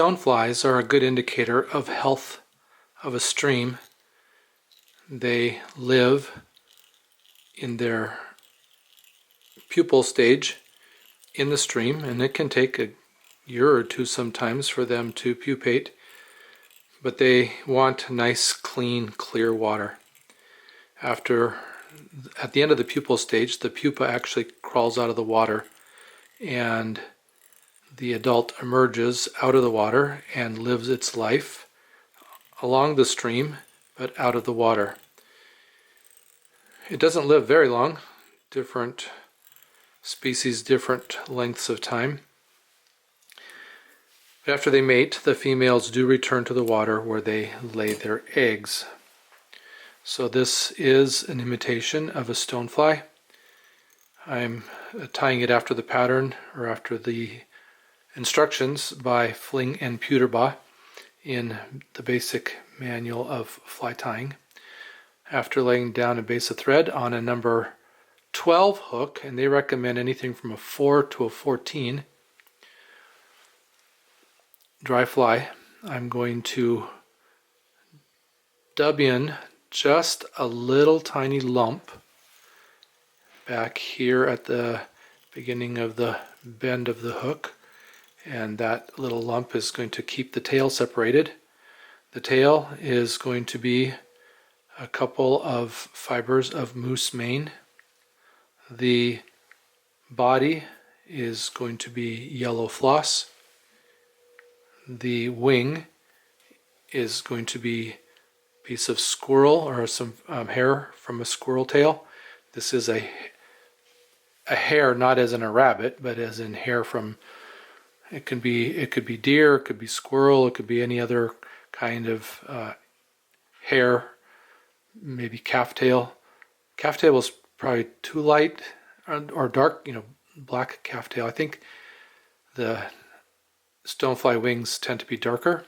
Stoneflies are a good indicator of health of a stream. They live in their pupal stage in the stream, and it can take a year or two sometimes for them to pupate, but they want nice, clean, clear water. At the end of the pupal stage, the pupa actually crawls out of the water, and the adult emerges out of the water and lives its life along the stream, but out of the water. It doesn't live very long. Different species, different lengths of time. But after they mate, the females do return to the water where they lay their eggs. So this is an imitation of a stonefly. I'm tying it after the pattern, or after the instructions by Fling and Puterbaugh in the basic manual of fly tying. After laying down a base of thread on a number 12 hook, and they recommend anything from a 4 to a 14 dry fly, I'm going to dub in just a little tiny lump back here at the beginning of the bend of the hook, and that little lump is going to keep the tail separated. The tail is going to be a couple of fibers of moose mane. The body is going to be yellow floss. The wing is going to be a piece of squirrel, or some hair from a squirrel tail. This is a hair, not as in a rabbit, but as in hair from, it could be deer, it could be squirrel, it could be any other kind of hair, maybe calf tail. Calf tail is probably too light, or dark, black calf tail. I think the stonefly wings tend to be darker.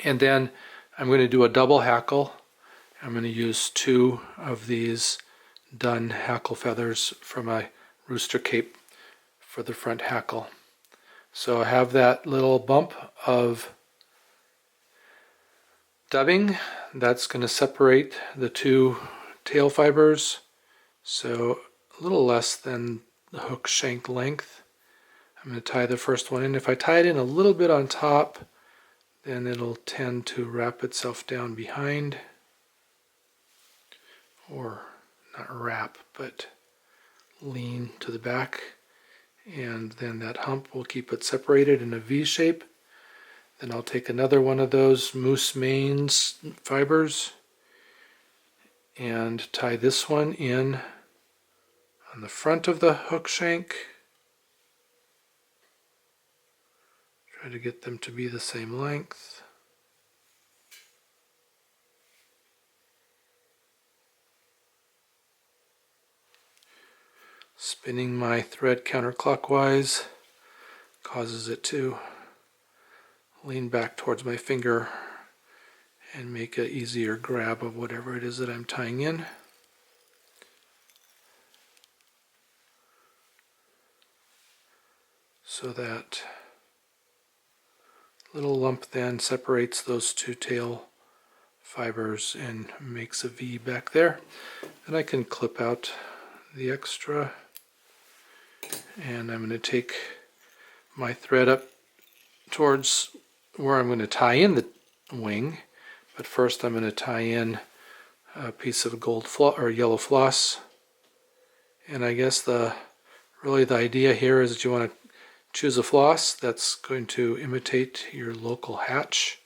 And then I'm going to do a double hackle. I'm going to use 2 of these done hackle feathers from a rooster cape for the front hackle. So I have that little bump of dubbing. That's going to separate the 2 tail fibers, so a little less than the hook shank length. I'm going to tie the first one in. If I tie it in a little bit on top, then it'll tend to wrap itself down behind, or not wrap, but lean to the back, and then that hump will keep it separated in a V shape. Then I'll take another one of those moose mane fibers and tie this one in on the front of the hook shank. Try to get them to be the same length. Spinning my thread counterclockwise causes it to lean back towards my finger and make an easier grab of whatever it is that I'm tying in. So that little lump then separates those 2 tail fibers and makes a V back there. And I can clip out the extra, and I'm going to take my thread up towards where I'm going to tie in the wing, but first I'm going to tie in a piece of gold floss or yellow floss. And I guess really the idea here is that you want to choose a floss that's going to imitate your local hatch.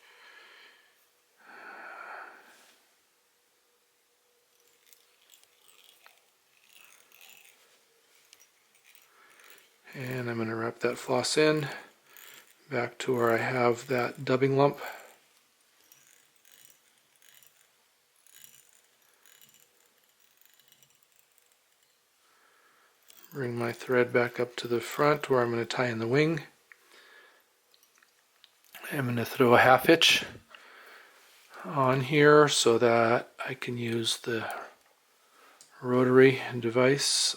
And I'm going to wrap that floss in back to where I have that dubbing lump. Bring my thread back up to the front where I'm going to tie in the wing. I'm going to throw a 1/2 hitch on here so that I can use the rotary device,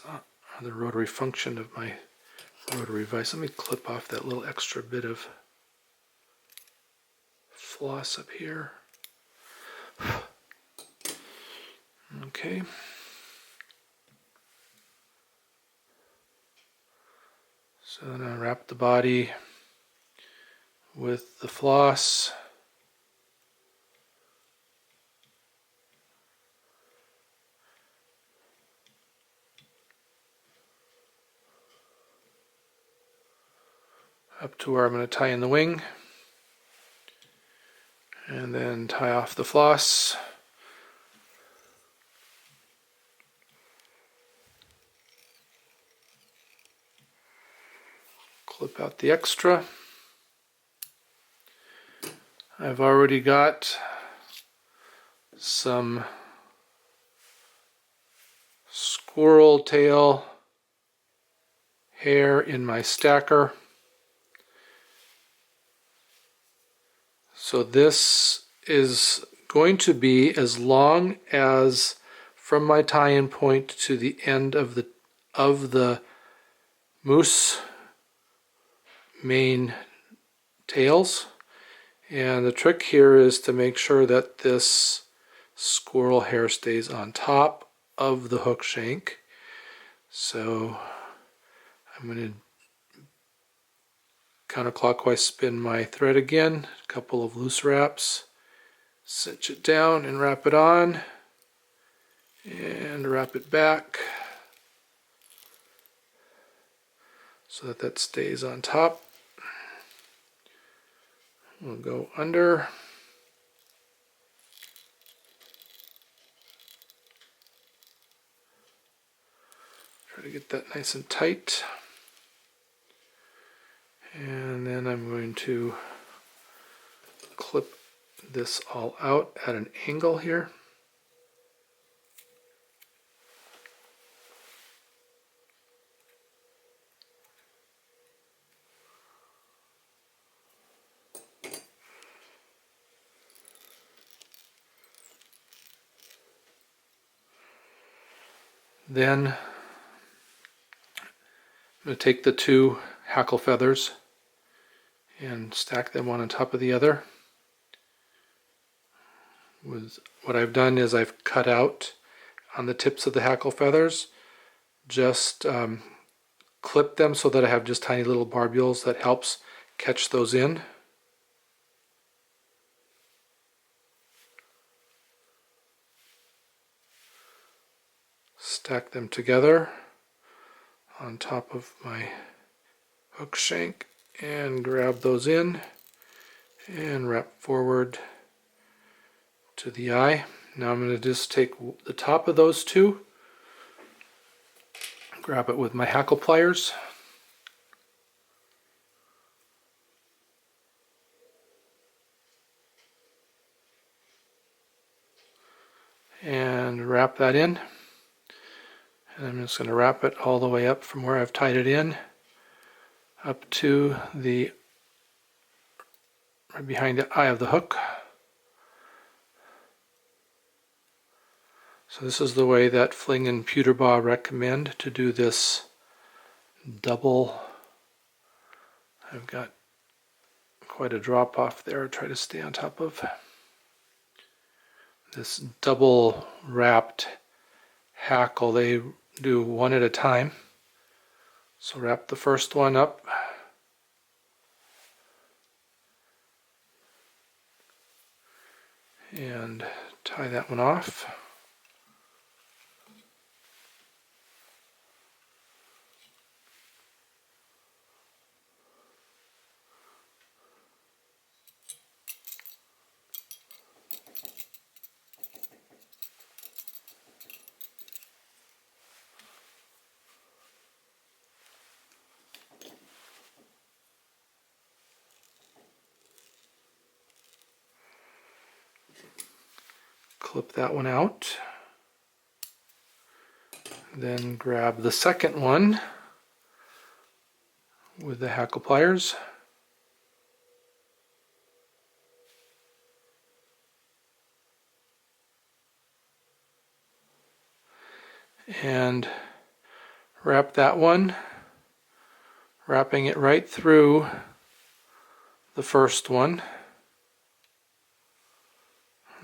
the rotary function of my rotary vise. Let me clip off that little extra bit of floss up here. Okay. So then I wrap the body with the floss. Up to where I'm going to tie in the wing. And then tie off the floss. Clip out the extra. I've already got some squirrel tail hair in my stacker. So this is going to be as long as from my tie-in point to the end of the moose mane tails. And the trick here is to make sure that this squirrel hair stays on top of the hook shank. So I'm going to counterclockwise spin my thread again, a couple of loose wraps, cinch it down and wrap it on, and wrap it back so that that stays on top. We'll go under. Try to get that nice and tight. And then I'm going to clip this all out at an angle here. Then I'm going to take the two hackle feathers and stack them one on top of the other. What I've done is I've cut out on the tips of the hackle feathers, just clip them so that I have just tiny little barbules that helps catch those in. Stack them together on top of my hook shank and grab those in and wrap forward to the eye. Now I'm going to just take the top of those two, grab it with my hackle pliers, and wrap that in. And I'm just going to wrap it all the way up from where I've tied it in up to the right behind the eye of the hook. So this is the way that Fling and Puterbaugh recommend to do this double. I've got quite a drop off there. I'll try to stay on top of this double wrapped hackle. They do one at a time. So wrap the first one up. And tie that one off. Clip that one out. Then grab the second one with the hackle pliers. And wrap that one, wrapping it right through the first one.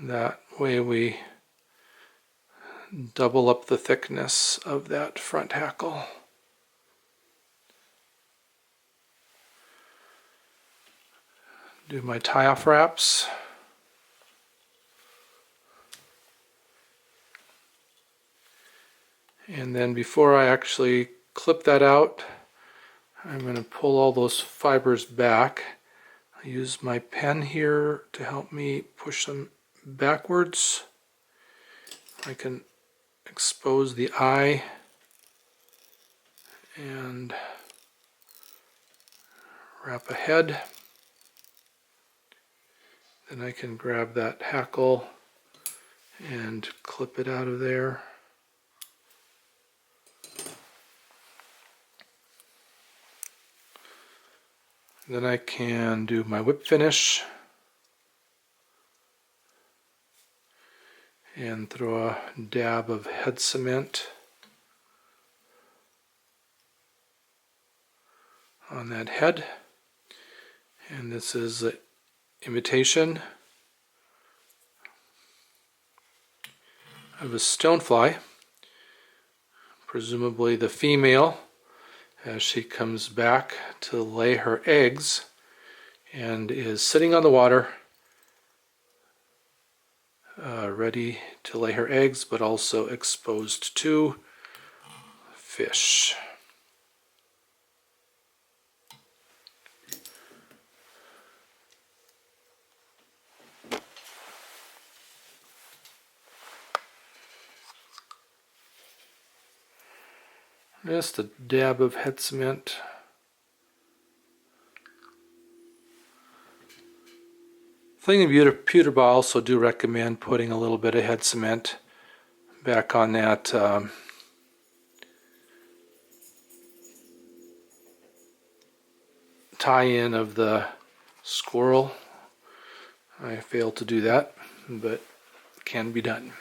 That way we double up the thickness of that front hackle. Do my tie-off wraps. And then before I actually clip that out, I'm going to pull all those fibers back. I use my pen here to help me push them backwards. I can expose the eye and wrap a head. Then I can grab that hackle and clip it out of there. Then I can do my whip finish and throw a dab of head cement on that head. And this is an imitation of a stonefly, presumably the female, as she comes back to lay her eggs and is sitting on the water, ready to lay her eggs, but also exposed to fish. Just a dab of head cement. Fling Puterbaugh also do recommend putting a little bit of head cement back on that tie-in of the squirrel. I failed to do that, but it can be done.